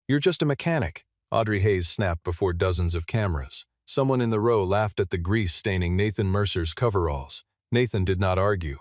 "You're just a mechanic," Audrey Hayes snapped before dozens of cameras. Someone in the row laughed at the grease staining Nathan Mercer's coveralls. Nathan did not argue.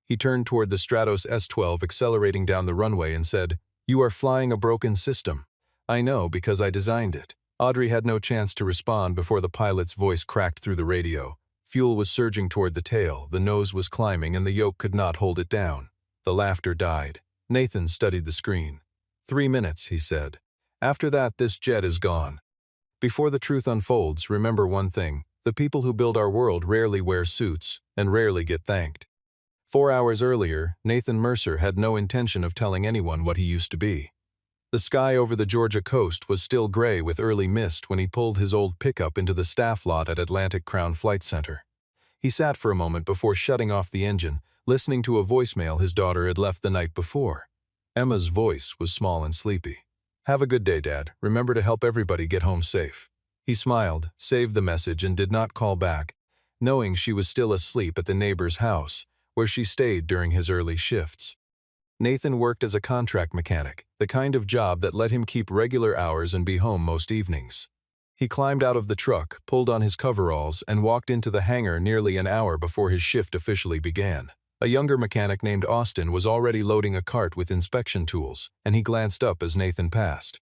He turned toward the Stratos S-12 accelerating down the runway and said, "You are flying a broken system." "I know, because I designed it." Audrey had no chance to respond before the pilot's voice cracked through the radio. Fuel was surging toward the tail, the nose was climbing, and the yoke could not hold it down. The laughter died. Nathan studied the screen. 3 minutes, he said. After that, this jet is gone. Before the truth unfolds, remember one thing. The people who build our world rarely wear suits, and rarely get thanked. 4 hours earlier, Nathan Mercer had no intention of telling anyone what he used to be. The sky over the Georgia coast was still gray with early mist when he pulled his old pickup into the staff lot at Atlantic Crown Flight Center. He sat for a moment before shutting off the engine, listening to a voicemail his daughter had left the night before. Emma's voice was small and sleepy. "Have a good day, Dad. Remember to help everybody get home safe." He smiled, saved the message, and did not call back, knowing she was still asleep at the neighbor's house, where she stayed during his early shifts. Nathan worked as a contract mechanic, the kind of job that let him keep regular hours and be home most evenings. He climbed out of the truck, pulled on his coveralls, and walked into the hangar nearly an hour before his shift officially began. A younger mechanic named Austin was already loading a cart with inspection tools, and he glanced up as Nathan passed.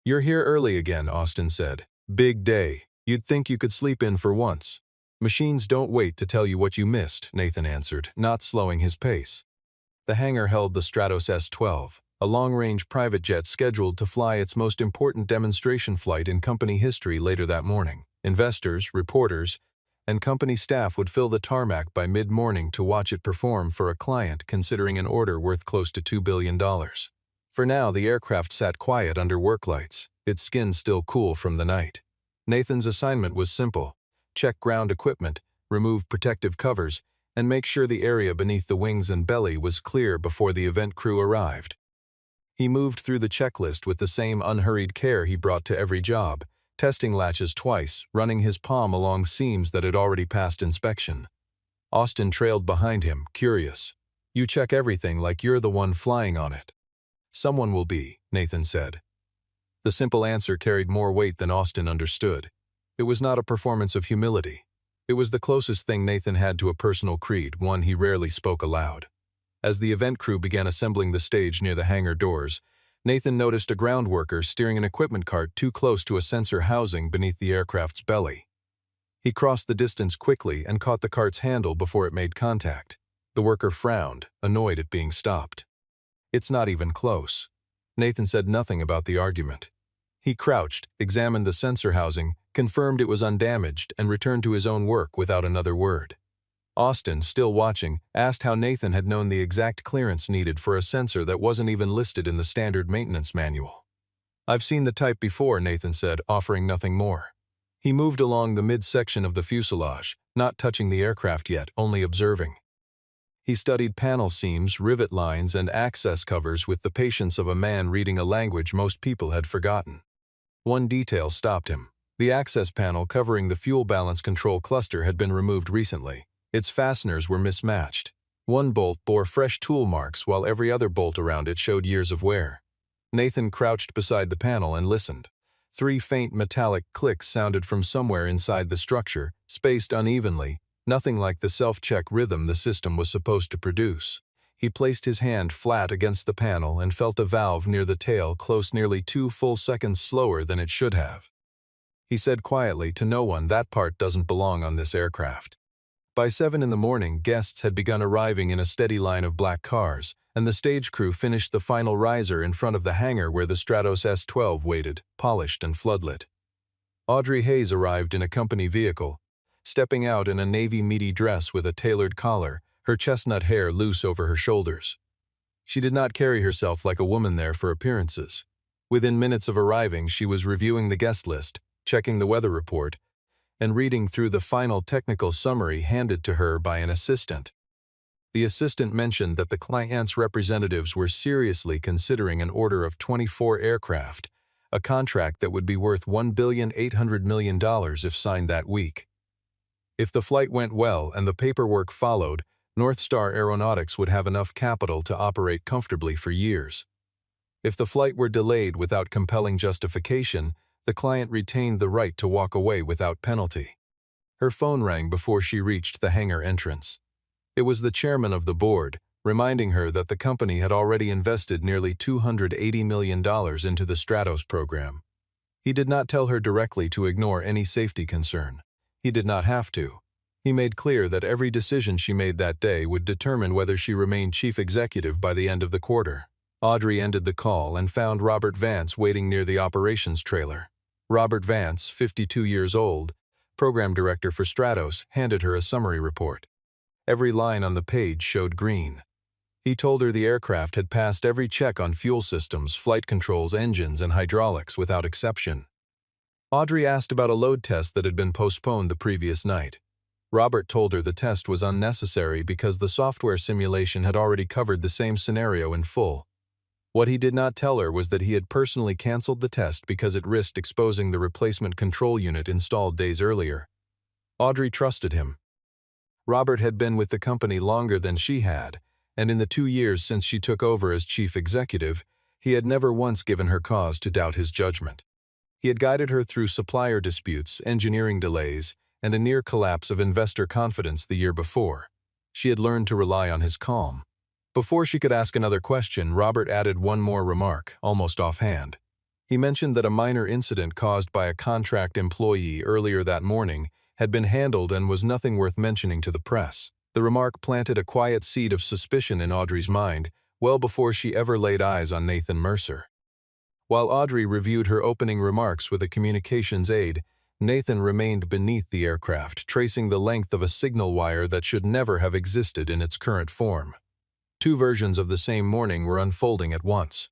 "You're here early again," Austin said. "Big day. You'd think you could sleep in for once." "Machines don't wait to tell you what you missed," Nathan answered, not slowing his pace. The hangar held the Stratos S-12, a long-range private jet scheduled to fly its most important demonstration flight in company history later that morning. Investors, reporters, and company staff would fill the tarmac by mid-morning to watch it perform for a client considering an order worth close to $2 billion. For now, the aircraft sat quiet under work lights, its skin still cool from the night. Nathan's assignment was simple: check ground equipment, remove protective covers, and make sure the area beneath the wings and belly was clear before the event crew arrived. He moved through the checklist with the same unhurried care he brought to every job, testing latches twice, running his palm along seams that had already passed inspection. Austin trailed behind him, curious. "You check everything like you're the one flying on it." "Someone will be," Nathan said. The simple answer carried more weight than Austin understood. It was not a performance of humility. It was the closest thing Nathan had to a personal creed, one he rarely spoke aloud. As the event crew began assembling the stage near the hangar doors, Nathan noticed a ground worker steering an equipment cart too close to a sensor housing beneath the aircraft's belly. He crossed the distance quickly and caught the cart's handle before it made contact. The worker frowned, annoyed at being stopped. "It's not even close." Nathan said nothing about the argument. He crouched, examined the sensor housing, confirmed it was undamaged, and returned to his own work without another word. Austin, still watching, asked how Nathan had known the exact clearance needed for a sensor that wasn't even listed in the standard maintenance manual. "I've seen the type before," Nathan said, offering nothing more. He moved along the midsection of the fuselage, not touching the aircraft yet, only observing. He studied panel seams, rivet lines, and access covers with the patience of a man reading a language most people had forgotten. One detail stopped him. The access panel covering the fuel balance control cluster had been removed recently. Its fasteners were mismatched. One bolt bore fresh tool marks while every other bolt around it showed years of wear. Nathan crouched beside the panel and listened. 3 faint metallic clicks sounded from somewhere inside the structure, spaced unevenly, nothing like the self-check rhythm the system was supposed to produce. He placed his hand flat against the panel and felt a valve near the tail close nearly 2 full seconds slower than it should have. He said quietly to no one, "That part doesn't belong on this aircraft." By 7 in the morning, guests had begun arriving in a steady line of black cars, and the stage crew finished the final riser in front of the hangar where the Stratos S-12 waited, polished and floodlit. Audrey Hayes arrived in a company vehicle, stepping out in a navy meaty dress with a tailored collar, her chestnut hair loose over her shoulders. She did not carry herself like a woman there for appearances. Within minutes of arriving, she was reviewing the guest list, checking the weather report, and reading through the final technical summary handed to her by an assistant. The assistant mentioned that the client's representatives were seriously considering an order of 24 aircraft, a contract that would be worth $1,800,000,000 if signed that week. If the flight went well and the paperwork followed, North Star Aeronautics would have enough capital to operate comfortably for years. If the flight were delayed without compelling justification, the client retained the right to walk away without penalty. Her phone rang before she reached the hangar entrance. It was the chairman of the board, reminding her that the company had already invested nearly $280 million into the Stratos program. He did not tell her directly to ignore any safety concern. He did not have to. He made clear that every decision she made that day would determine whether she remained chief executive by the end of the quarter. Audrey ended the call and found Robert Vance waiting near the operations trailer. Robert Vance, 52 years old, program director for Stratos, handed her a summary report. Every line on the page showed green. He told her the aircraft had passed every check on fuel systems, flight controls, engines, and hydraulics without exception. Audrey asked about a load test that had been postponed the previous night. Robert told her the test was unnecessary because the software simulation had already covered the same scenario in full. What he did not tell her was that he had personally canceled the test because it risked exposing the replacement control unit installed days earlier. Audrey trusted him. Robert had been with the company longer than she had, and in the 2 years since she took over as chief executive, he had never once given her cause to doubt his judgment. He had guided her through supplier disputes, engineering delays, and a near collapse of investor confidence the year before. She had learned to rely on his calm. Before she could ask another question, Robert added one more remark, almost offhand. He mentioned that a minor incident caused by a contract employee earlier that morning had been handled and was nothing worth mentioning to the press. The remark planted a quiet seed of suspicion in Audrey's mind, well before she ever laid eyes on Nathan Mercer. While Audrey reviewed her opening remarks with a communications aide, Nathan remained beneath the aircraft, tracing the length of a signal wire that should never have existed in its current form. 2 versions of the same morning were unfolding at once.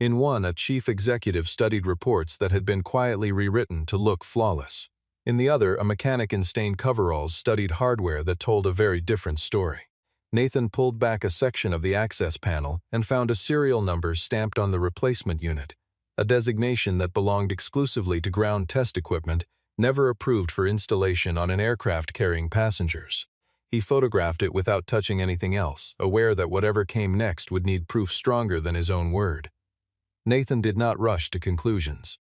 In one, a chief executive studied reports that had been quietly rewritten to look flawless. In the other, a mechanic in stained coveralls studied hardware that told a very different story. Nathan pulled back a section of the access panel and found a serial number stamped on the replacement unit, a designation that belonged exclusively to ground test equipment, never approved for installation on an aircraft carrying passengers. He photographed it without touching anything else, aware that whatever came next would need proof stronger than his own word. Nathan did not rush to conclusions.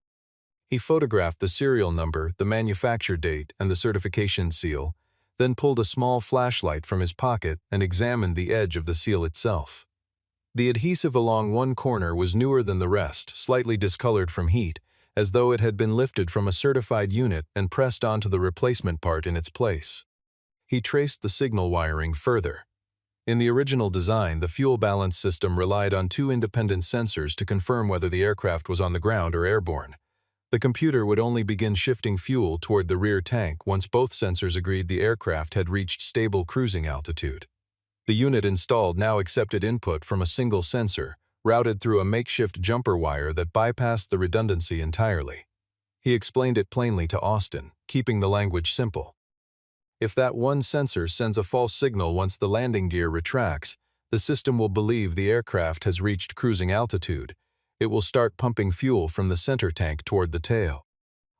He photographed the serial number, the manufacture date, and the certification seal, then pulled a small flashlight from his pocket and examined the edge of the seal itself. The adhesive along one corner was newer than the rest, slightly discolored from heat, as though it had been lifted from a certified unit and pressed onto the replacement part in its place. He traced the signal wiring further. In the original design, the fuel balance system relied on 2 independent sensors to confirm whether the aircraft was on the ground or airborne. The computer would only begin shifting fuel toward the rear tank once both sensors agreed the aircraft had reached stable cruising altitude. The unit installed now accepted input from a single sensor, routed through a makeshift jumper wire that bypassed the redundancy entirely. He explained it plainly to Austin, keeping the language simple. If that one sensor sends a false signal once the landing gear retracts, the system will believe the aircraft has reached cruising altitude. It will start pumping fuel from the center tank toward the tail.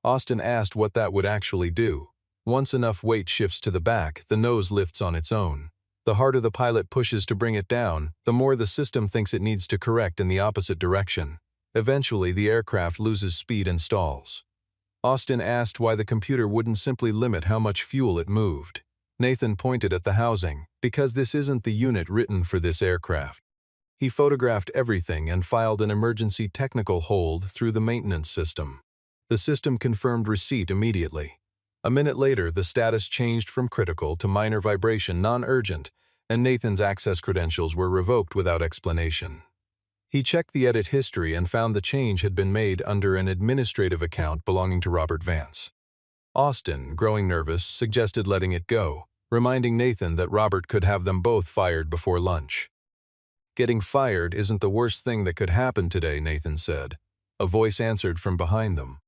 Austin asked what that would actually do. Once enough weight shifts to the back, the nose lifts on its own. The harder the pilot pushes to bring it down, the more the system thinks it needs to correct in the opposite direction. Eventually, the aircraft loses speed and stalls. Austin asked why the computer wouldn't simply limit how much fuel it moved. Nathan pointed at the housing, because this isn't the unit written for this aircraft. He photographed everything and filed an emergency technical hold through the maintenance system. The system confirmed receipt immediately. A minute later, the status changed from critical to minor vibration non-urgent, and Nathan's access credentials were revoked without explanation. He checked the edit history and found the change had been made under an administrative account belonging to Robert Vance. Austin, growing nervous, suggested letting it go, reminding Nathan that Robert could have them both fired before lunch. "Getting fired isn't the worst thing that could happen today," Nathan said. A voice answered from behind them.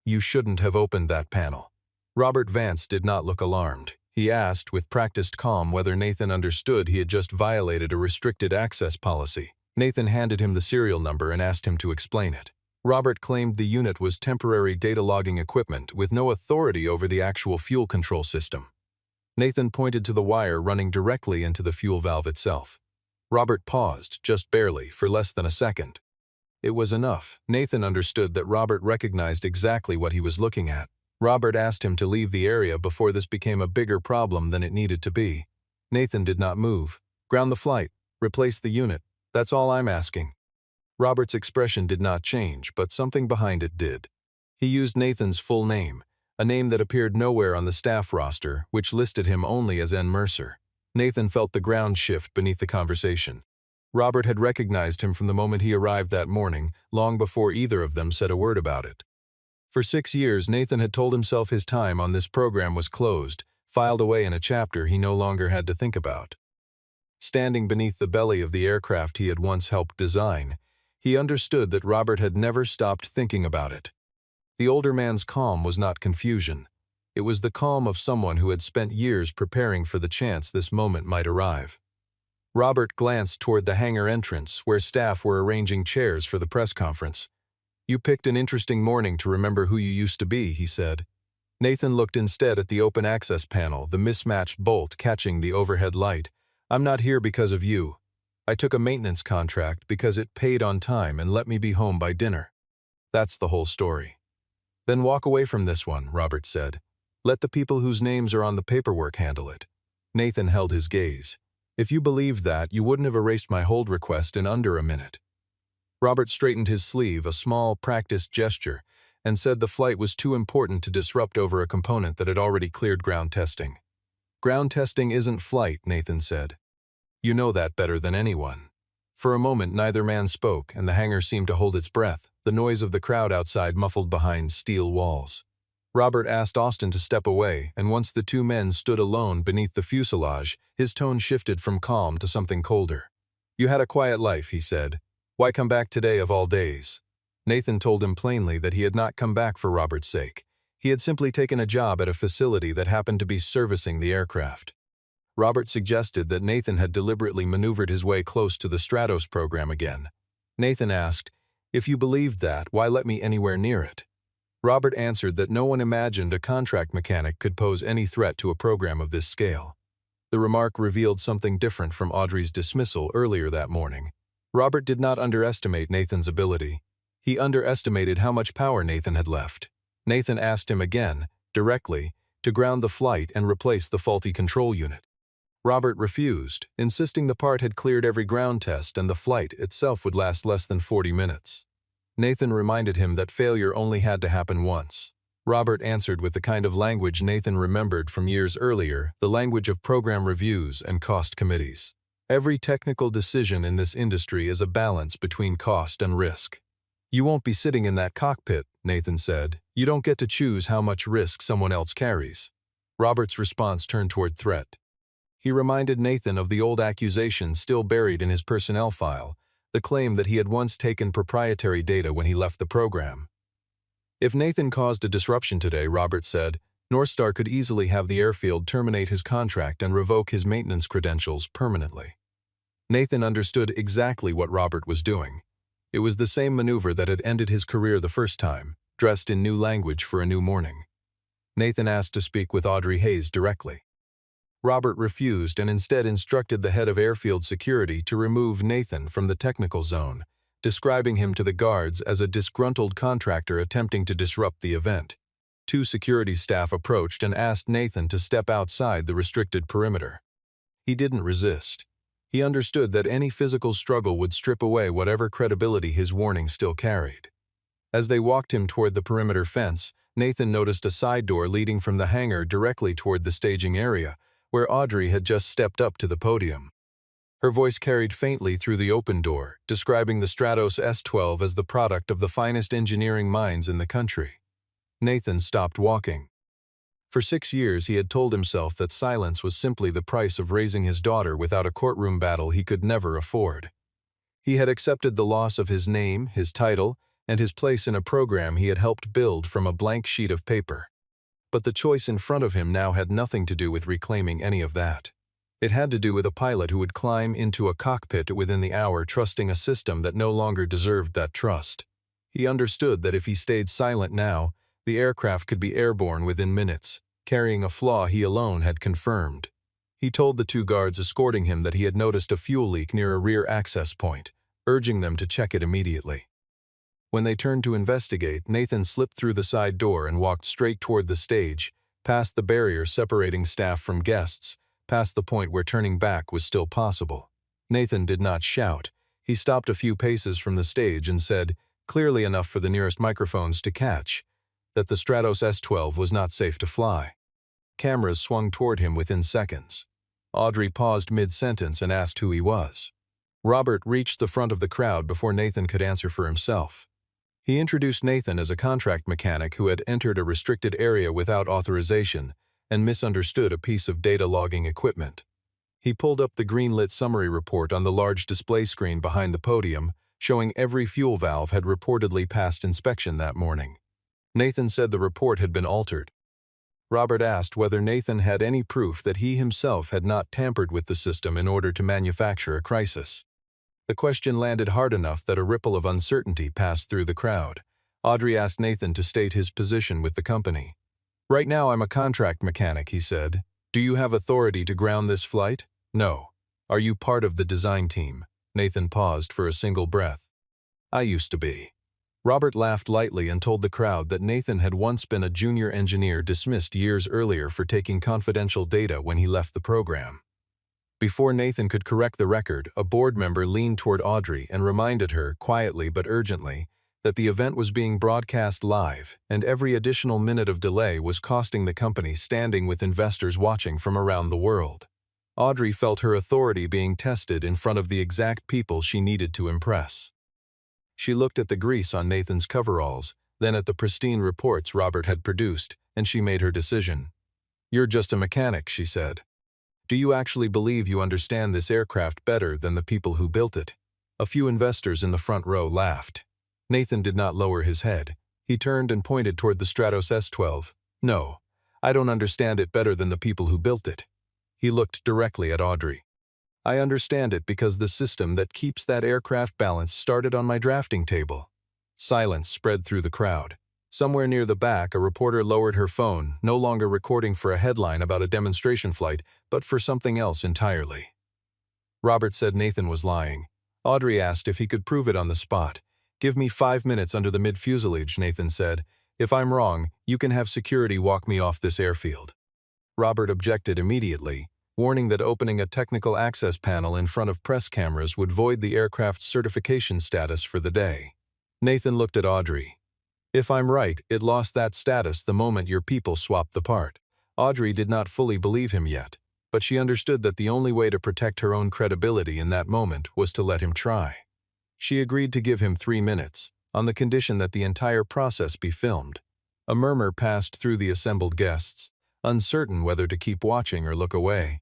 "You shouldn't have opened that panel." Robert Vance did not look alarmed. He asked, with practiced calm, whether Nathan understood he had just violated a restricted access policy. Nathan handed him the serial number and asked him to explain it. Robert claimed the unit was temporary data logging equipment with no authority over the actual fuel control system. Nathan pointed to the wire running directly into the fuel valve itself. Robert paused, just barely, for less than a second. It was enough. Nathan understood that Robert recognized exactly what he was looking at. Robert asked him to leave the area before this became a bigger problem than it needed to be. Nathan did not move. Ground the flight. Replace the unit. That's all I'm asking. Robert's expression did not change, but something behind it did. He used Nathan's full name, a name that appeared nowhere on the staff roster, which listed him only as N. Mercer. Nathan felt the ground shift beneath the conversation. Robert had recognized him from the moment he arrived that morning, long before either of them said a word about it. For 6 years, Nathan had told himself his time on this program was closed, filed away in a chapter he no longer had to think about. Standing beneath the belly of the aircraft he had once helped design, he understood that Robert had never stopped thinking about it. The older man's calm was not confusion. It was the calm of someone who had spent years preparing for the chance this moment might arrive. Robert glanced toward the hangar entrance, where staff were arranging chairs for the press conference. "You picked an interesting morning to remember who you used to be," he said. Nathan looked instead at the open access panel, the mismatched bolt catching the overhead light. "I'm not here because of you. I took a maintenance contract because it paid on time and let me be home by dinner. That's the whole story." "Then walk away from this one," Robert said. "Let the people whose names are on the paperwork handle it." Nathan held his gaze. "If you believed that, you wouldn't have erased my hold request in under a minute." Robert straightened his sleeve, a small, practiced gesture, and said the flight was too important to disrupt over a component that had already cleared ground testing. "Ground testing isn't flight," Nathan said. "You know that better than anyone." For a moment neither man spoke, and the hangar seemed to hold its breath, the noise of the crowd outside muffled behind steel walls. Robert asked Austin to step away, and once the two men stood alone beneath the fuselage, his tone shifted from calm to something colder. "You had a quiet life," he said. "Why come back today of all days?" Nathan told him plainly that he had not come back for Robert's sake. He had simply taken a job at a facility that happened to be servicing the aircraft. Robert suggested that Nathan had deliberately maneuvered his way close to the Stratos program again. Nathan asked, "If you believed that, why let me anywhere near it?" Robert answered that no one imagined a contract mechanic could pose any threat to a program of this scale. The remark revealed something different from Audrey's dismissal earlier that morning. Robert did not underestimate Nathan's ability. He underestimated how much power Nathan had left. Nathan asked him again, directly, to ground the flight and replace the faulty control unit. Robert refused, insisting the part had cleared every ground test and the flight itself would last less than 40 minutes. Nathan reminded him that failure only had to happen once. Robert answered with the kind of language Nathan remembered from years earlier, the language of program reviews and cost committees. "Every technical decision in this industry is a balance between cost and risk." "You won't be sitting in that cockpit," Nathan said. "You don't get to choose how much risk someone else carries." Robert's response turned toward threat. He reminded Nathan of the old accusation still buried in his personnel file, the claim that he had once taken proprietary data when he left the program. If Nathan caused a disruption today, Robert said, Northstar could easily have the airfield terminate his contract and revoke his maintenance credentials permanently. Nathan understood exactly what Robert was doing. It was the same maneuver that had ended his career the first time, dressed in new language for a new morning. Nathan asked to speak with Audrey Hayes directly. Robert refused and instead instructed the head of airfield security to remove Nathan from the technical zone, describing him to the guards as a disgruntled contractor attempting to disrupt the event. 2 security staff approached and asked Nathan to step outside the restricted perimeter. He didn't resist. He understood that any physical struggle would strip away whatever credibility his warning still carried. As they walked him toward the perimeter fence, Nathan noticed a side door leading from the hangar directly toward the staging area, where Audrey had just stepped up to the podium. Her voice carried faintly through the open door, describing the Stratos S-12 as the product of the finest engineering minds in the country. Nathan stopped walking. For 6 years he had told himself that silence was simply the price of raising his daughter without a courtroom battle he could never afford. He had accepted the loss of his name, his title, and his place in a program he had helped build from a blank sheet of paper. But the choice in front of him now had nothing to do with reclaiming any of that. It had to do with a pilot who would climb into a cockpit within the hour trusting a system that no longer deserved that trust. He understood that if he stayed silent now, the aircraft could be airborne within minutes, carrying a flaw he alone had confirmed. He told the 2 guards escorting him that he had noticed a fuel leak near a rear access point, urging them to check it immediately. When they turned to investigate, Nathan slipped through the side door and walked straight toward the stage, past the barrier separating staff from guests, past the point where turning back was still possible. Nathan did not shout. He stopped a few paces from the stage and said, clearly enough for the nearest microphones to catch, that the Stratos S-12 was not safe to fly. Cameras swung toward him within seconds. Audrey paused mid-sentence and asked who he was. Robert reached the front of the crowd before Nathan could answer for himself. He introduced Nathan as a contract mechanic who had entered a restricted area without authorization and misunderstood a piece of data logging equipment. He pulled up the green-lit summary report on the large display screen behind the podium, showing every fuel valve had reportedly passed inspection that morning. Nathan said the report had been altered. Robert asked whether Nathan had any proof that he himself had not tampered with the system in order to manufacture a crisis. The question landed hard enough that a ripple of uncertainty passed through the crowd. Audrey asked Nathan to state his position with the company. "Right now I'm a contract mechanic," he said. "Do you have authority to ground this flight?" "No." "Are you part of the design team?" Nathan paused for a single breath. "I used to be." Robert laughed lightly and told the crowd that Nathan had once been a junior engineer dismissed years earlier for taking confidential data when he left the program. Before Nathan could correct the record, a board member leaned toward Audrey and reminded her, quietly but urgently, that the event was being broadcast live, and every additional minute of delay was costing the company standing with investors watching from around the world. Audrey felt her authority being tested in front of the exact people she needed to impress. She looked at the grease on Nathan's coveralls, then at the pristine reports Robert had produced, and she made her decision. "You're just a mechanic," she said. "Do you actually believe you understand this aircraft better than the people who built it?" A few investors in the front row laughed. Nathan did not lower his head. He turned and pointed toward the Stratos S-12. "No, I don't understand it better than the people who built it." He looked directly at Audrey. "I understand it because the system that keeps that aircraft balanced started on my drafting table." Silence spread through the crowd. Somewhere near the back, a reporter lowered her phone, no longer recording for a headline about a demonstration flight, but for something else entirely. Robert said Nathan was lying. Audrey asked if he could prove it on the spot. "Give me 5 minutes under the mid-fuselage," Nathan said. "If I'm wrong, you can have security walk me off this airfield." Robert objected immediately, warning that opening a technical access panel in front of press cameras would void the aircraft's certification status for the day. Nathan looked at Audrey. "If I'm right, it lost that status the moment your people swapped the part." Audrey did not fully believe him yet, but she understood that the only way to protect her own credibility in that moment was to let him try. She agreed to give him 3 minutes, on the condition that the entire process be filmed. A murmur passed through the assembled guests, uncertain whether to keep watching or look away.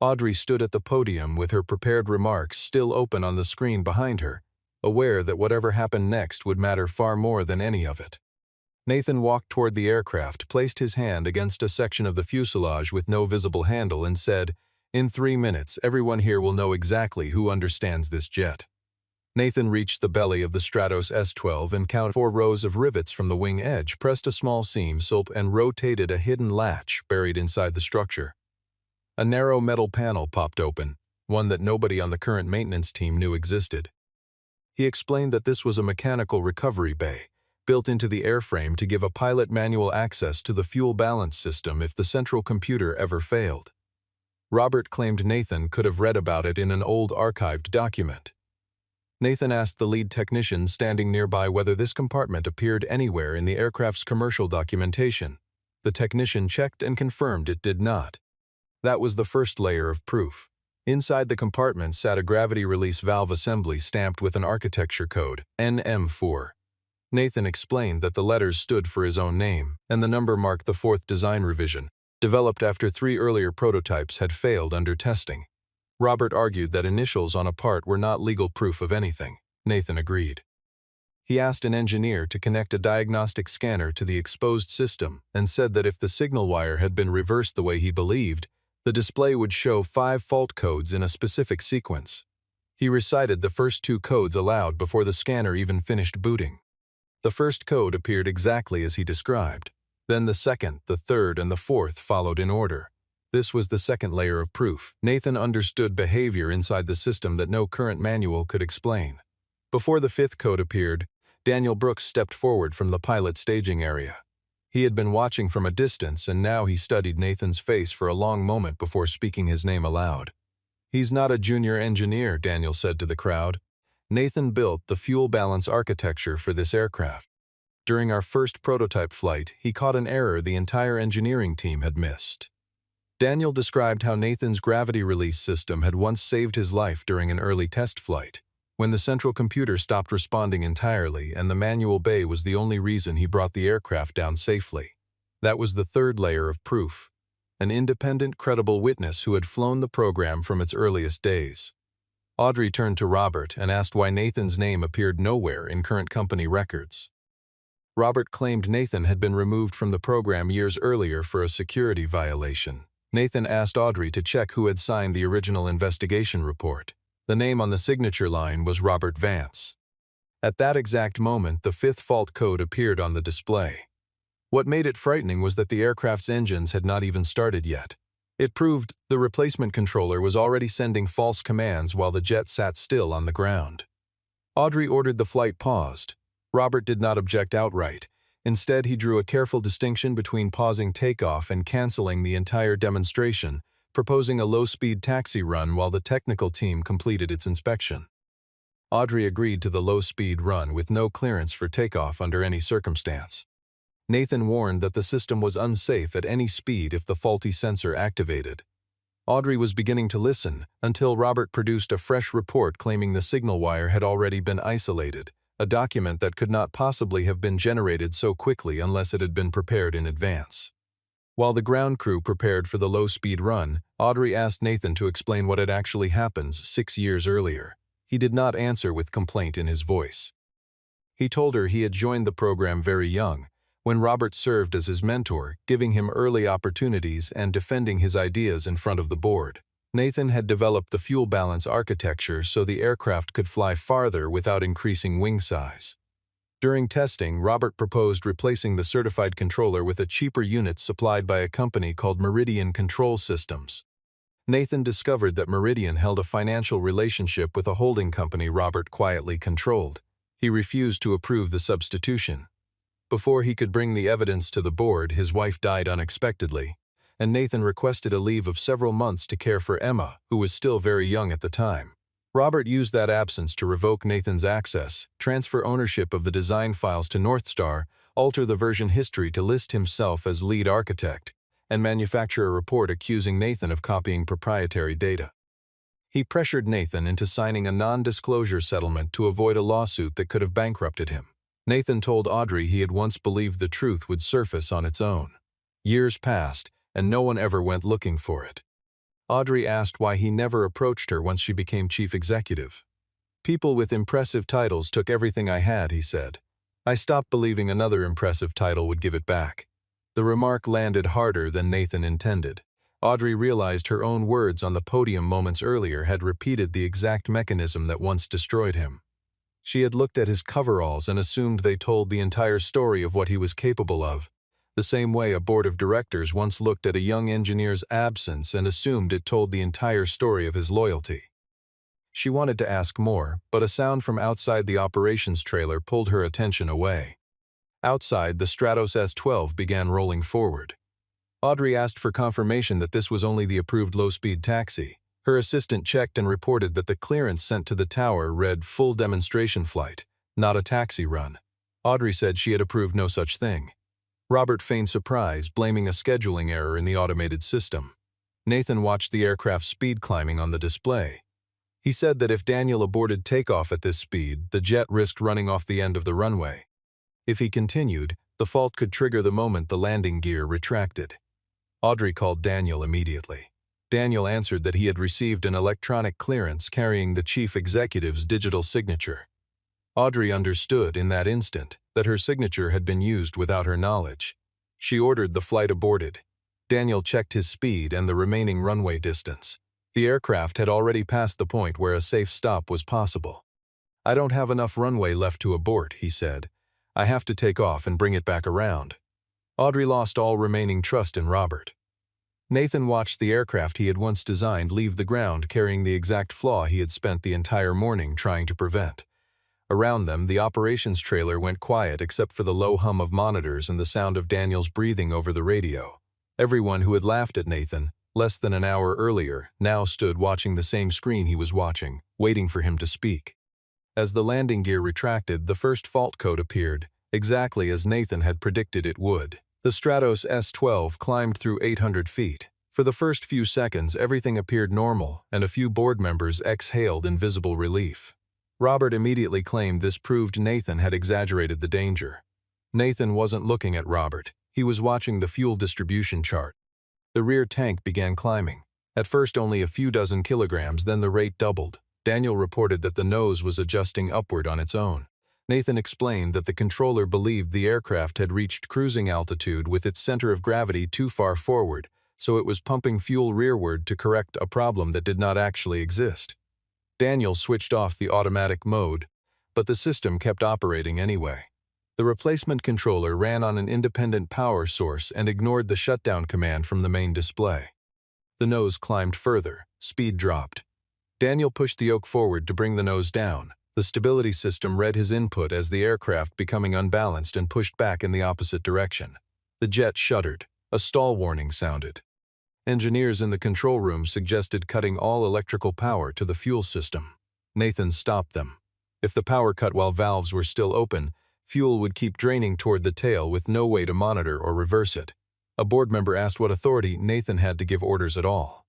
Audrey stood at the podium with her prepared remarks still open on the screen behind her, aware that whatever happened next would matter far more than any of it. Nathan walked toward the aircraft, placed his hand against a section of the fuselage with no visible handle and said, "In 3 minutes, everyone here will know exactly who understands this jet." Nathan reached the belly of the Stratos S-12 and counted 4 rows of rivets from the wing edge, pressed a small seam and rotated a hidden latch buried inside the structure. A narrow metal panel popped open, one that nobody on the current maintenance team knew existed. He explained that this was a mechanical recovery bay, built into the airframe to give a pilot manual access to the fuel balance system if the central computer ever failed. Robert claimed Nathan could have read about it in an old archived document. Nathan asked the lead technician standing nearby whether this compartment appeared anywhere in the aircraft's commercial documentation. The technician checked and confirmed it did not. That was the first layer of proof. Inside the compartment sat a gravity release valve assembly stamped with an architecture code, NM4. Nathan explained that the letters stood for his own name, and the number marked the 4th design revision, developed after 3 earlier prototypes had failed under testing. Robert argued that initials on a part were not legal proof of anything. Nathan agreed. He asked an engineer to connect a diagnostic scanner to the exposed system and said that if the signal wire had been reversed the way he believed, the display would show 5 fault codes in a specific sequence. He recited the first 2 codes aloud before the scanner even finished booting. The first code appeared exactly as he described. Then the second, the third, and the fourth followed in order. This was the second layer of proof. Nathan understood behavior inside the system that no current manual could explain. Before the 5th code appeared, Daniel Brooks stepped forward from the pilot staging area. He had been watching from a distance, and now he studied Nathan's face for a long moment before speaking his name aloud. "He's not a junior engineer," Daniel said to the crowd. "Nathan built the fuel balance architecture for this aircraft. During our first prototype flight, he caught an error the entire engineering team had missed." Daniel described how Nathan's gravity release system had once saved his life during an early test flight, when the central computer stopped responding entirely and the manual bay was the only reason he brought the aircraft down safely. That was the third layer of proof. An independent, credible witness who had flown the program from its earliest days. Audrey turned to Robert and asked why Nathan's name appeared nowhere in current company records. Robert claimed Nathan had been removed from the program years earlier for a security violation. Nathan asked Audrey to check who had signed the original investigation report. The name on the signature line was Robert Vance. At that exact moment, the fifth fault code appeared on the display. What made it frightening was that the aircraft's engines had not even started yet. It proved the replacement controller was already sending false commands while the jet sat still on the ground. Audrey ordered the flight paused. Robert did not object outright. Instead, he drew a careful distinction between pausing takeoff and canceling the entire demonstration, proposing a low-speed taxi run while the technical team completed its inspection. Audrey agreed to the low-speed run with no clearance for takeoff under any circumstance. Nathan warned that the system was unsafe at any speed if the faulty sensor activated. Audrey was beginning to listen until Robert produced a fresh report claiming the signal wire had already been isolated, a document that could not possibly have been generated so quickly unless it had been prepared in advance. While the ground crew prepared for the low-speed run, Audrey asked Nathan to explain what had actually happened 6 years earlier. He did not answer with complaint in his voice. He told her he had joined the program very young, when Robert served as his mentor, giving him early opportunities and defending his ideas in front of the board. Nathan had developed the fuel balance architecture so the aircraft could fly farther without increasing wing size. During testing, Robert proposed replacing the certified controller with a cheaper unit supplied by a company called Meridian Control Systems. Nathan discovered that Meridian held a financial relationship with a holding company Robert quietly controlled. He refused to approve the substitution. Before he could bring the evidence to the board, his wife died unexpectedly, and Nathan requested a leave of several months to care for Emma, who was still very young at the time. Robert used that absence to revoke Nathan's access, transfer ownership of the design files to Northstar, alter the version history to list himself as lead architect, and manufacture a report accusing Nathan of copying proprietary data. He pressured Nathan into signing a non-disclosure settlement to avoid a lawsuit that could have bankrupted him. Nathan told Audrey he had once believed the truth would surface on its own. Years passed, and no one ever went looking for it. Audrey asked why he never approached her once she became chief executive. "People with impressive titles took everything I had," he said. "I stopped believing another impressive title would give it back." The remark landed harder than Nathan intended. Audrey realized her own words on the podium moments earlier had repeated the exact mechanism that once destroyed him. She had looked at his coveralls and assumed they told the entire story of what he was capable of, the same way a board of directors once looked at a young engineer's absence and assumed it told the entire story of his loyalty. She wanted to ask more, but a sound from outside the operations trailer pulled her attention away. Outside, the Stratos S-12 began rolling forward. Audrey asked for confirmation that this was only the approved low-speed taxi. Her assistant checked and reported that the clearance sent to the tower read full demonstration flight, not a taxi run. Audrey said she had approved no such thing. Robert feigned surprise, blaming a scheduling error in the automated system. Nathan watched the aircraft speed climbing on the display. He said that if Daniel aborted takeoff at this speed, the jet risked running off the end of the runway. If he continued, the fault could trigger the moment the landing gear retracted. Audrey called Daniel immediately. Daniel answered that he had received an electronic clearance carrying the chief executive's digital signature. Audrey understood in that instant that her signature had been used without her knowledge. She ordered the flight aborted. Daniel checked his speed and the remaining runway distance. The aircraft had already passed the point where a safe stop was possible. "I don't have enough runway left to abort," he said. "I have to take off and bring it back around." Audrey lost all remaining trust in Robert. Nathan watched the aircraft he had once designed leave the ground carrying the exact flaw he had spent the entire morning trying to prevent. Around them, the operations trailer went quiet except for the low hum of monitors and the sound of Daniel's breathing over the radio. Everyone who had laughed at Nathan, less than an hour earlier, now stood watching the same screen he was watching, waiting for him to speak. As the landing gear retracted, the first fault code appeared, exactly as Nathan had predicted it would. The Stratos S-12 climbed through 800 feet. For the first few seconds, everything appeared normal, and a few board members exhaled in visible relief. Robert immediately claimed this proved Nathan had exaggerated the danger. Nathan wasn't looking at Robert. He was watching the fuel distribution chart. The rear tank began climbing. At first only a few dozen kilograms, then the rate doubled. Daniel reported that the nose was adjusting upward on its own. Nathan explained that the controller believed the aircraft had reached cruising altitude with its center of gravity too far forward, so it was pumping fuel rearward to correct a problem that did not actually exist. Daniel switched off the automatic mode, but the system kept operating anyway. The replacement controller ran on an independent power source and ignored the shutdown command from the main display. The nose climbed further, speed dropped. Daniel pushed the yoke forward to bring the nose down. The stability system read his input as the aircraft becoming unbalanced and pushed back in the opposite direction. The jet shuddered. A stall warning sounded. Engineers in the control room suggested cutting all electrical power to the fuel system. Nathan stopped them. If the power cut while valves were still open, fuel would keep draining toward the tail with no way to monitor or reverse it. A board member asked what authority Nathan had to give orders at all.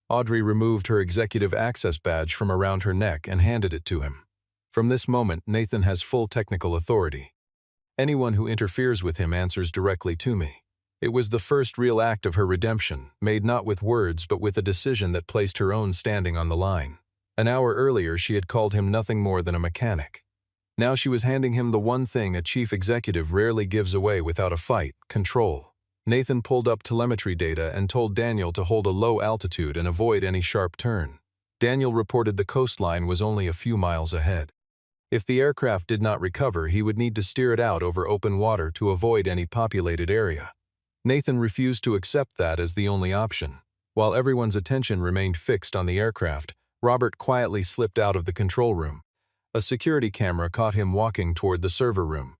Audrey removed her executive access badge from around her neck and handed it to him. From this moment, Nathan has full technical authority. Anyone who interferes with him answers directly to me. It was the first real act of her redemption, made not with words but with a decision that placed her own standing on the line. An hour earlier, she had called him nothing more than a mechanic. Now she was handing him the one thing a chief executive rarely gives away without a fight: control. Nathan pulled up telemetry data and told Daniel to hold a low altitude and avoid any sharp turn. Daniel reported the coastline was only a few miles ahead. If the aircraft did not recover, he would need to steer it out over open water to avoid any populated area. Nathan refused to accept that as the only option. While everyone's attention remained fixed on the aircraft, Robert quietly slipped out of the control room. A security camera caught him walking toward the server room.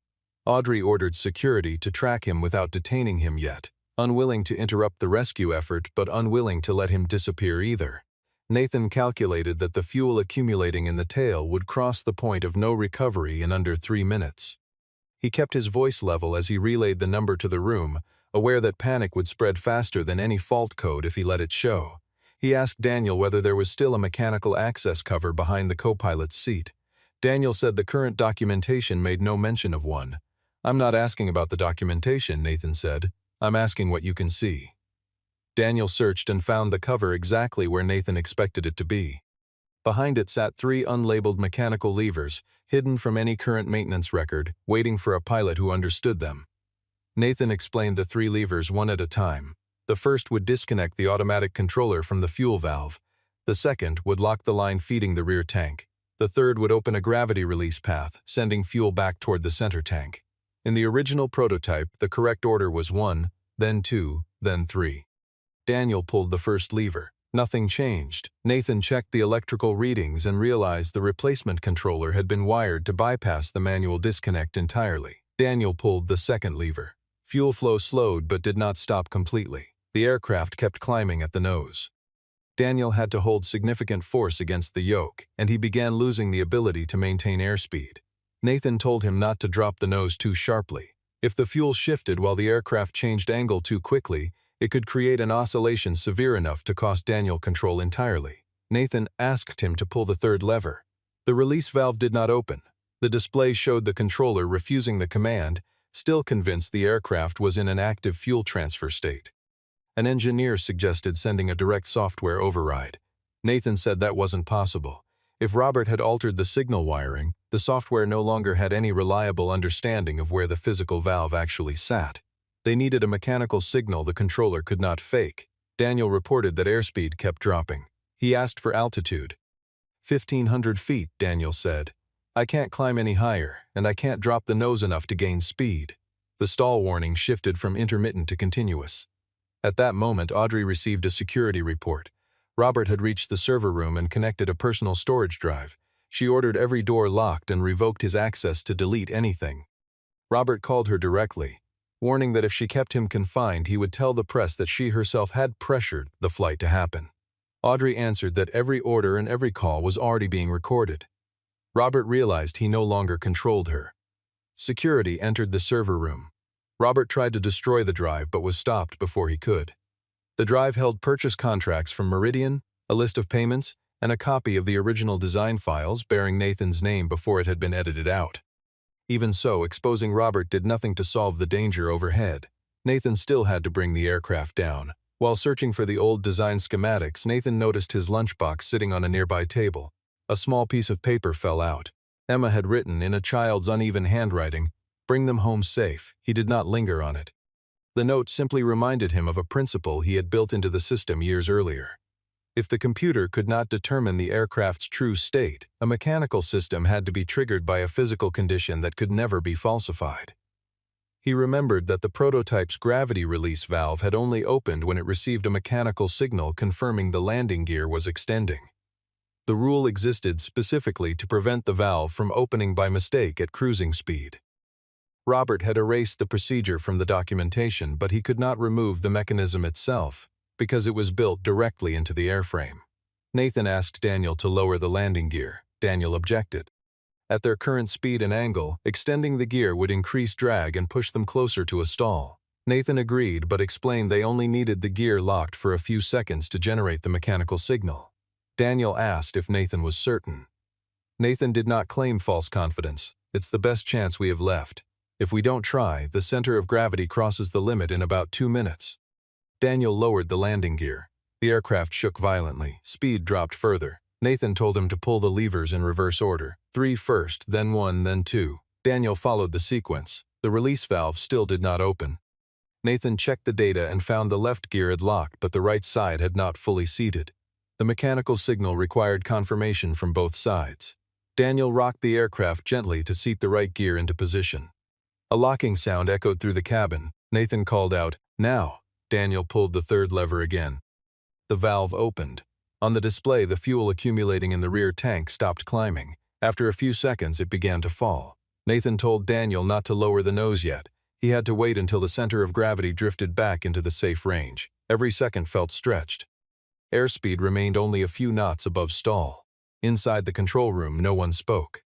Audrey ordered security to track him without detaining him yet, unwilling to interrupt the rescue effort but unwilling to let him disappear either. Nathan calculated that the fuel accumulating in the tail would cross the point of no recovery in under 3 minutes. He kept his voice level as he relayed the number to the room, aware that panic would spread faster than any fault code if he let it show. He asked Daniel whether there was still a mechanical access cover behind the co-pilot's seat. Daniel said the current documentation made no mention of one. "I'm not asking about the documentation," Nathan said. "I'm asking what you can see." Daniel searched and found the cover exactly where Nathan expected it to be. Behind it sat 3 unlabeled mechanical levers, hidden from any current maintenance record, waiting for a pilot who understood them. Nathan explained the 3 levers one at a time. The first would disconnect the automatic controller from the fuel valve. The second would lock the line feeding the rear tank. The third would open a gravity release path, sending fuel back toward the center tank. In the original prototype, the correct order was 1, then 2, then 3. Daniel pulled the first lever. Nothing changed. Nathan checked the electrical readings and realized the replacement controller had been wired to bypass the manual disconnect entirely. Daniel pulled the second lever. Fuel flow slowed but did not stop completely. The aircraft kept climbing at the nose. Daniel had to hold significant force against the yoke, and he began losing the ability to maintain airspeed. Nathan told him not to drop the nose too sharply. If the fuel shifted while the aircraft changed angle too quickly, it could create an oscillation severe enough to cost Daniel control entirely. Nathan asked him to pull the third lever. The release valve did not open. The display showed the controller refusing the command, still convinced the aircraft was in an active fuel transfer state. An engineer suggested sending a direct software override. Nathan said that wasn't possible. If Robert had altered the signal wiring, the software no longer had any reliable understanding of where the physical valve actually sat. They needed a mechanical signal the controller could not fake. Daniel reported that airspeed kept dropping. He asked for altitude. 1,500 feet, Daniel said. "I can't climb any higher, and I can't drop the nose enough to gain speed." The stall warning shifted from intermittent to continuous. At that moment, Audrey received a security report. Robert had reached the server room and connected a personal storage drive. She ordered every door locked and revoked his access to delete anything. Robert called her directly, warning that if she kept him confined, he would tell the press that she herself had pressured the flight to happen. Audrey answered that every order and every call was already being recorded. Robert realized he no longer controlled her. Security entered the server room. Robert tried to destroy the drive but was stopped before he could. The drive held purchase contracts from Meridian, a list of payments, and a copy of the original design files bearing Nathan's name before it had been edited out. Even so, exposing Robert did nothing to solve the danger overhead. Nathan still had to bring the aircraft down. While searching for the old design schematics, Nathan noticed his lunchbox sitting on a nearby table. A small piece of paper fell out. Emma had written, in a child's uneven handwriting, "Bring them home safe." He did not linger on it. The note simply reminded him of a principle he had built into the system years earlier. If the computer could not determine the aircraft's true state, a mechanical system had to be triggered by a physical condition that could never be falsified. He remembered that the prototype's gravity release valve had only opened when it received a mechanical signal confirming the landing gear was extending. The rule existed specifically to prevent the valve from opening by mistake at cruising speed. Robert had erased the procedure from the documentation, but he could not remove the mechanism itself, because it was built directly into the airframe. Nathan asked Daniel to lower the landing gear. Daniel objected. At their current speed and angle, extending the gear would increase drag and push them closer to a stall. Nathan agreed but explained they only needed the gear locked for a few seconds to generate the mechanical signal. Daniel asked if Nathan was certain. Nathan did not claim false confidence. "It's the best chance we have left. If we don't try, the center of gravity crosses the limit in about 2 minutes. Daniel lowered the landing gear. The aircraft shook violently. Speed dropped further. Nathan told him to pull the levers in reverse order. 3 first, then 1, then 2. Daniel followed the sequence. The release valve still did not open. Nathan checked the data and found the left gear had locked, but the right side had not fully seated. The mechanical signal required confirmation from both sides. Daniel rocked the aircraft gently to seat the right gear into position. A locking sound echoed through the cabin. Nathan called out, "Now." Daniel pulled the third lever again. The valve opened. On the display, the fuel accumulating in the rear tank stopped climbing. After a few seconds, it began to fall. Nathan told Daniel not to lower the nose yet. He had to wait until the center of gravity drifted back into the safe range. Every second felt stretched. Airspeed remained only a few knots above stall. Inside the control room, no one spoke.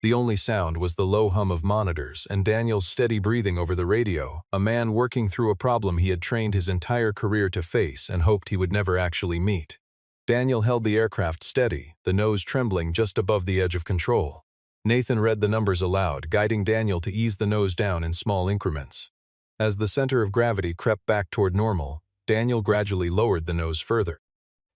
The only sound was the low hum of monitors and Daniel's steady breathing over the radio, a man working through a problem he had trained his entire career to face and hoped he would never actually meet. Daniel held the aircraft steady, the nose trembling just above the edge of control. Nathan read the numbers aloud, guiding Daniel to ease the nose down in small increments. As the center of gravity crept back toward normal, Daniel gradually lowered the nose further.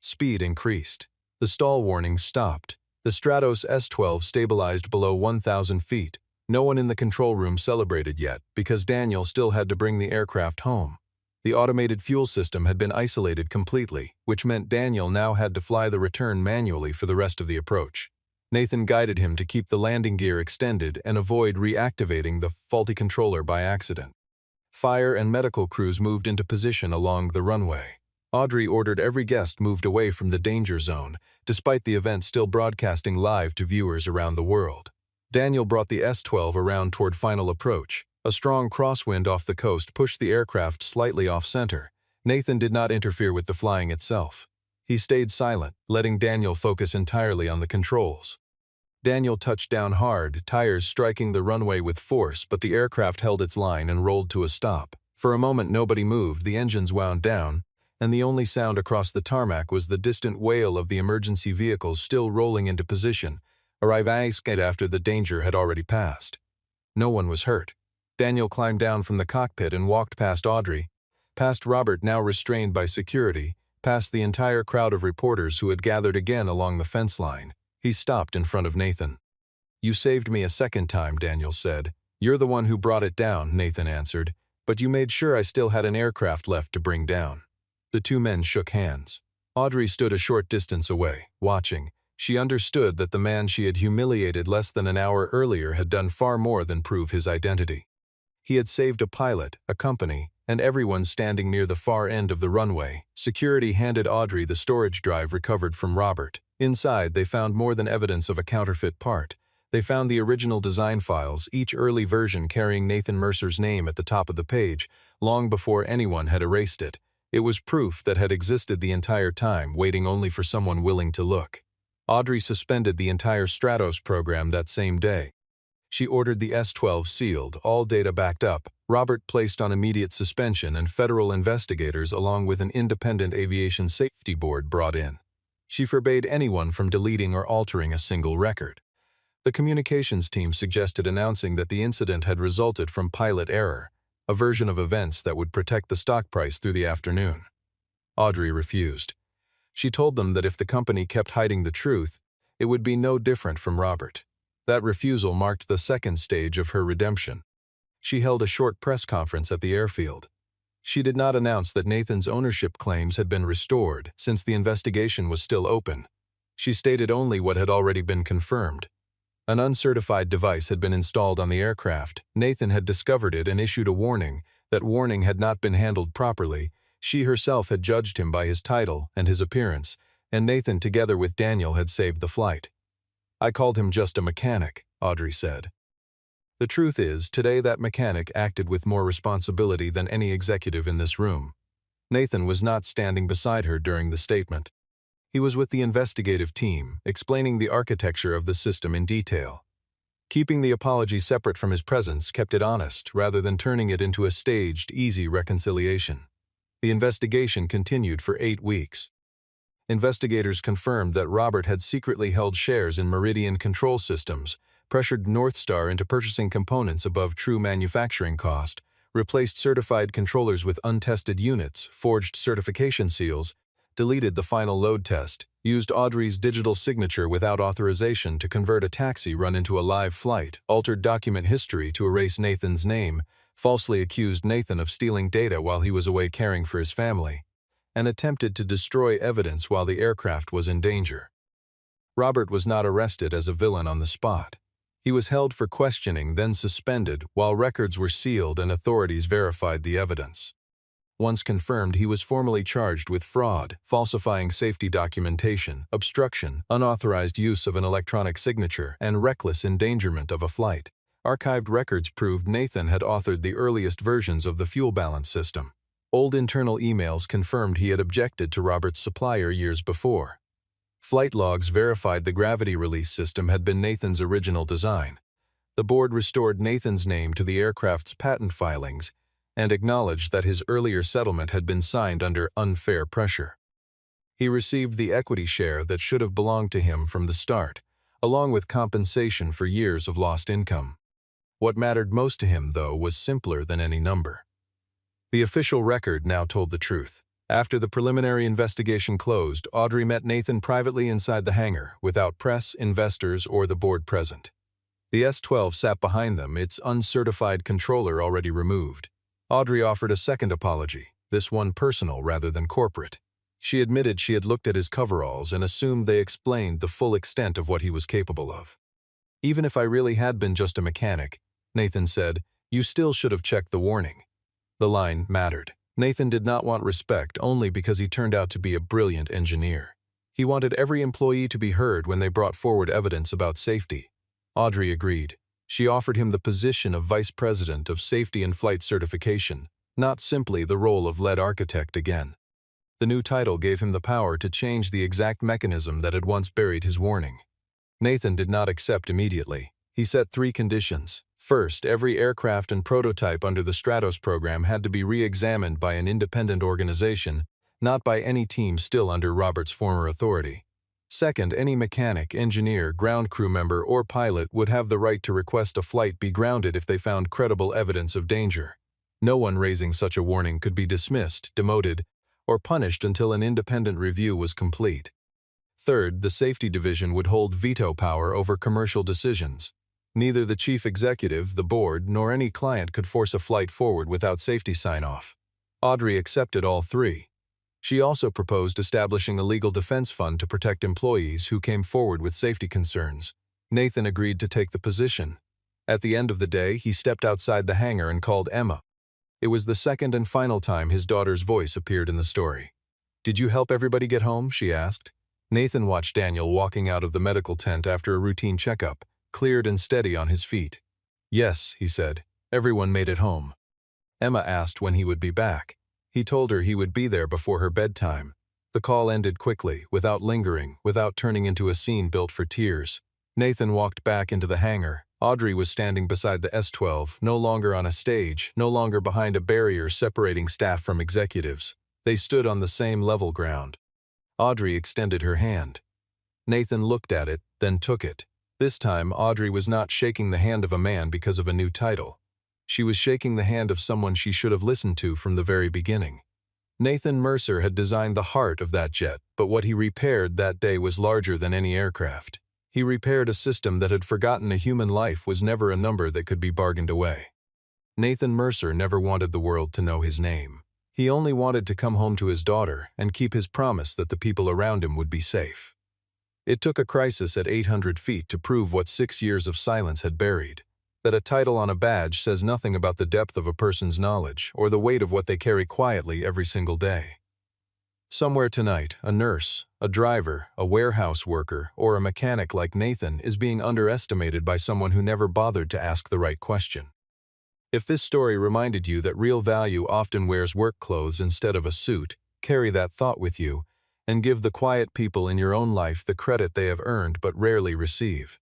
Speed increased. The stall warning stopped. The Stratos S-12 stabilized below 1,000 feet. No one in the control room celebrated yet, because Daniel still had to bring the aircraft home. The automated fuel system had been isolated completely, which meant Daniel now had to fly the return manually for the rest of the approach. Nathan guided him to keep the landing gear extended and avoid reactivating the faulty controller by accident. Fire and medical crews moved into position along the runway. Audrey ordered every guest moved away from the danger zone, despite the event still broadcasting live to viewers around the world. Daniel brought the S-12 around toward final approach. A strong crosswind off the coast pushed the aircraft slightly off-center. Nathan did not interfere with the flying itself. He stayed silent, letting Daniel focus entirely on the controls. Daniel touched down hard, tires striking the runway with force, but the aircraft held its line and rolled to a stop. For a moment nobody moved, the engines wound down, and the only sound across the tarmac was the distant wail of the emergency vehicles still rolling into position, arriving after the danger had already passed. No one was hurt. Daniel climbed down from the cockpit and walked past Audrey, past Robert now restrained by security, past the entire crowd of reporters who had gathered again along the fence line. He stopped in front of Nathan. "You saved me a second time," Daniel said. "You're the one who brought it down," Nathan answered, "but you made sure I still had an aircraft left to bring down." The two men shook hands. Audrey stood a short distance away, watching. She understood that the man she had humiliated less than an hour earlier had done far more than prove his identity. He had saved a pilot, a company, and everyone standing near the far end of the runway. Security handed Audrey the storage drive recovered from Robert. Inside, they found more than evidence of a counterfeit part. They found the original design files, each early version carrying Nathan Mercer's name at the top of the page, long before anyone had erased it. It was proof that had existed the entire time, waiting only for someone willing to look. Audrey suspended the entire Stratos program that same day. She ordered the S-12 sealed, all data backed up. Robert placed on immediate suspension, and federal investigators along with an independent aviation safety board brought in. She forbade anyone from deleting or altering a single record. The communications team suggested announcing that the incident had resulted from pilot error, a version of events that would protect the stock price through the afternoon. Audrey refused. She told them that if the company kept hiding the truth, it would be no different from Robert. That refusal marked the second stage of her redemption. She held a short press conference at the airfield. She did not announce that Nathan's ownership claims had been restored, since the investigation was still open. She stated only what had already been confirmed. An uncertified device had been installed on the aircraft. Nathan had discovered it and issued a warning. That warning had not been handled properly. She herself had judged him by his title and his appearance, and Nathan, together with Daniel, had saved the flight. "I called him just a mechanic," Audrey said. The truth is, today that mechanic acted with more responsibility than any executive in this room. Nathan was not standing beside her during the statement. He was with the investigative team, explaining the architecture of the system in detail. Keeping the apology separate from his presence kept it honest, rather than turning it into a staged, easy reconciliation. The investigation continued for 8 weeks. Investigators confirmed that Robert had secretly held shares in Meridian Control Systems, pressured North Star into purchasing components above true manufacturing cost, replaced certified controllers with untested units, forged certification seals, deleted the final load test, used Audrey's digital signature without authorization to convert a taxi run into a live flight, altered document history to erase Nathan's name, falsely accused Nathan of stealing data while he was away caring for his family, and attempted to destroy evidence while the aircraft was in danger. Robert was not arrested as a villain on the spot. He was held for questioning, then suspended, while records were sealed and authorities verified the evidence. Once confirmed, he was formally charged with fraud, falsifying safety documentation, obstruction, unauthorized use of an electronic signature, and reckless endangerment of a flight. Archived records proved Nathan had authored the earliest versions of the fuel balance system. Old internal emails confirmed he had objected to Robert's supplier years before. Flight logs verified the gravity release system had been Nathan's original design. The board restored Nathan's name to the aircraft's patent filings and acknowledged that his earlier settlement had been signed under unfair pressure. He received the equity share that should have belonged to him from the start, along with compensation for years of lost income. What mattered most to him, though, was simpler than any number. The official record now told the truth. After the preliminary investigation closed, Audrey met Nathan privately inside the hangar, without press, investors, or the board present. The S-12 sat behind them, its uncertified controller already removed. Audrey offered a second apology, this one personal rather than corporate. She admitted she had looked at his coveralls and assumed they explained the full extent of what he was capable of. "Even if I really had been just a mechanic," Nathan said, "you still should have checked the warning." The line mattered. Nathan did not want respect only because he turned out to be a brilliant engineer. He wanted every employee to be heard when they brought forward evidence about safety. Audrey agreed. She offered him the position of Vice President of Safety and Flight Certification, not simply the role of lead architect again. The new title gave him the power to change the exact mechanism that had once buried his warning. Nathan did not accept immediately. He set 3 conditions. First, every aircraft and prototype under the Stratos program had to be re-examined by an independent organization, not by any team still under Robert's former authority. Second, any mechanic, engineer, ground crew member, or pilot would have the right to request a flight be grounded if they found credible evidence of danger. No one raising such a warning could be dismissed, demoted, or punished until an independent review was complete. Third, the safety division would hold veto power over commercial decisions. Neither the chief executive, the board, nor any client could force a flight forward without safety sign-off. Audrey accepted all 3. She also proposed establishing a legal defense fund to protect employees who came forward with safety concerns. Nathan agreed to take the position. At the end of the day, he stepped outside the hangar and called Emma. It was the second and final time his daughter's voice appeared in the story. "Did you help everybody get home?" she asked. Nathan watched Daniel walking out of the medical tent after a routine checkup, cleared and steady on his feet. "Yes," he said. "Everyone made it home." Emma asked when he would be back. He told her he would be there before her bedtime. The call ended quickly, without lingering, without turning into a scene built for tears. Nathan walked back into the hangar. Audrey was standing beside the S-12, no longer on a stage, no longer behind a barrier separating staff from executives. They stood on the same level ground. Audrey extended her hand. Nathan looked at it, then took it. This time, Audrey was not shaking the hand of a man because of a new title. She was shaking the hand of someone she should have listened to from the very beginning. Nathan Mercer had designed the heart of that jet, but what he repaired that day was larger than any aircraft. He repaired a system that had forgotten a human life was never a number that could be bargained away. Nathan Mercer never wanted the world to know his name. He only wanted to come home to his daughter and keep his promise that the people around him would be safe. It took a crisis at 800 feet to prove what 6 years of silence had buried, that a title on a badge says nothing about the depth of a person's knowledge or the weight of what they carry quietly every single day. Somewhere tonight, a nurse, a driver, a warehouse worker, or a mechanic like Nathan is being underestimated by someone who never bothered to ask the right question. If this story reminded you that real value often wears work clothes instead of a suit, carry that thought with you and give the quiet people in your own life the credit they have earned but rarely receive.